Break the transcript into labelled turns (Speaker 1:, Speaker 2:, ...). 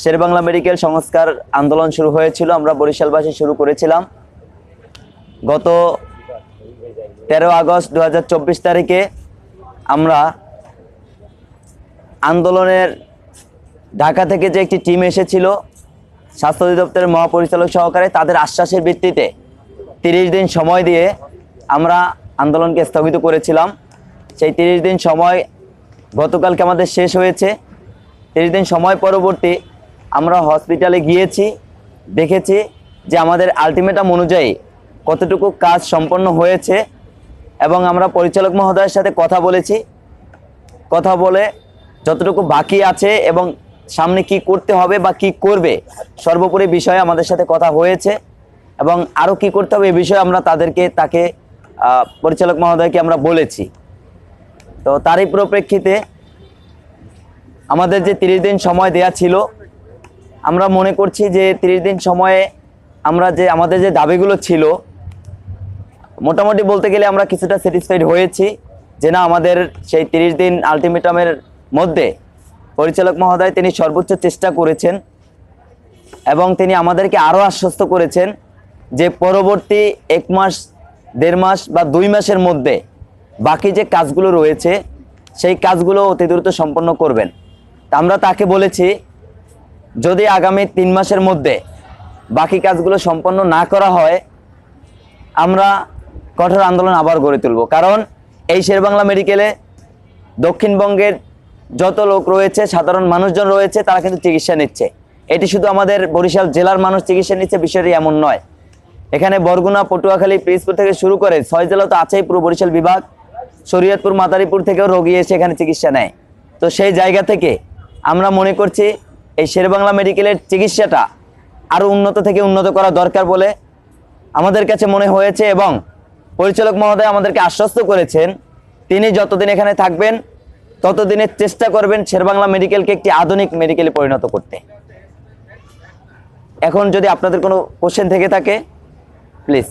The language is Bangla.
Speaker 1: শেরেবাংলা মেডিকেল সংস্কার আন্দোলন শুরু হয়েছিল। আমরা বরিশালবাসী শুরু করেছিলাম গত 13 আগস্ট 2024 তারিখে। আমরা আন্দোলনের ঢাকা থেকে যে একটি টিম এসেছিল স্বাস্থ্য অধিদপ্তরের মহাপরিচালক সহকারে, তাদের আশ্বাসের ভিত্তিতে 30 দিন সময় দিয়ে আমরা আন্দোলনকে স্থগিত করেছিলাম। সেই 30 দিন সময় গতকালকে আমাদের শেষ হয়েছে। 30 দিন সময় পরবর্তী আমরা হসপিটালে গিয়েছি, দেখেছি যে আমাদের আলটিমেটাম অনুযায়ী কতটুকু কাজ সম্পন্ন হয়েছে এবং আমরা পরিচালক মহোদয়ের সাথে কথা বলেছি। কথা বলে যতটুকু বাকি আছে এবং সামনে কি করতে হবে বা কি করবে সর্বোপরি বিষয়ে আমাদের সাথে কথা হয়েছে এবং আরও কি করতে হবে এ বিষয়ে আমরা তাকে পরিচালক মহোদয়কে আমরা বলেছি। তো তারই পরিপ্রেক্ষিতে আমাদের যে 30 দিন সময় দেয়া ছিল, আমরা মনে করছি যে 30 দিন সময়ে আমরা যে আমাদের যে দাবিগুলো ছিল মোটামুটি বলতে গেলে আমরা কিছুটা স্যাটিসফাইড হয়েছি যে না, আমাদের সেই 30 দিন আলটিমেটামের মধ্যে পরিচালক মহোদয় তিনি সর্বোচ্চ চেষ্টা করেছেন এবং তিনি আমাদেরকে আরও আশ্বস্ত করেছেন যে পরবর্তী 1 মাস 1.5 মাস বা 2 মাসের মধ্যে বাকি যে কাজগুলো রয়েছে সেই কাজগুলো অতি দ্রুত সম্পন্ন করবেন। আমরা তাকে বলেছি যদি আগামী 3 মাসের মধ্যে বাকি কাজগুলো সম্পন্ন না করা হয় আমরা কঠোর আন্দোলন আবার গড়ে তুলব। কারণ এই শেরেবাংলা মেডিকেলে দক্ষিণবঙ্গের যত লোক রয়েছে, সাধারণ মানুষজন রয়েছে, তারা কিন্তু চিকিৎসা নিচ্ছে। এটি শুধু আমাদের বরিশাল জেলার মানুষ চিকিৎসা নিচ্ছে বিষয়টি এমন নয়। এখানে বরগুনা, পটুয়াখালী, পিরোজপুর থেকে শুরু করে 6 জেলা তো আছেই, পুরো বরিশাল বিভাগ, শরীয়তপুর, মাদারীপুর থেকেও রোগী এসে এখানে চিকিৎসা নেয়। তো সেই জায়গা থেকে আমরা মনে করছি এই শেরেবাংলা মেডিকেলের চিকিৎসাটা আরও উন্নত থেকে উন্নত করা দরকার বলে আমাদের কাছে মনে হয়েছে এবং পরিচালক মহোদয় আমাদেরকে আশ্বস্ত করেছেন তিনি যতদিন এখানে থাকবেন ততদিনের চেষ্টা করবেন শেরেবাংলা মেডিকেলকে একটি আধুনিক মেডিকেলে পরিণত করতে। এখন যদি আপনাদের কোনো কোশ্চেন থেকে থাকে প্লিজ।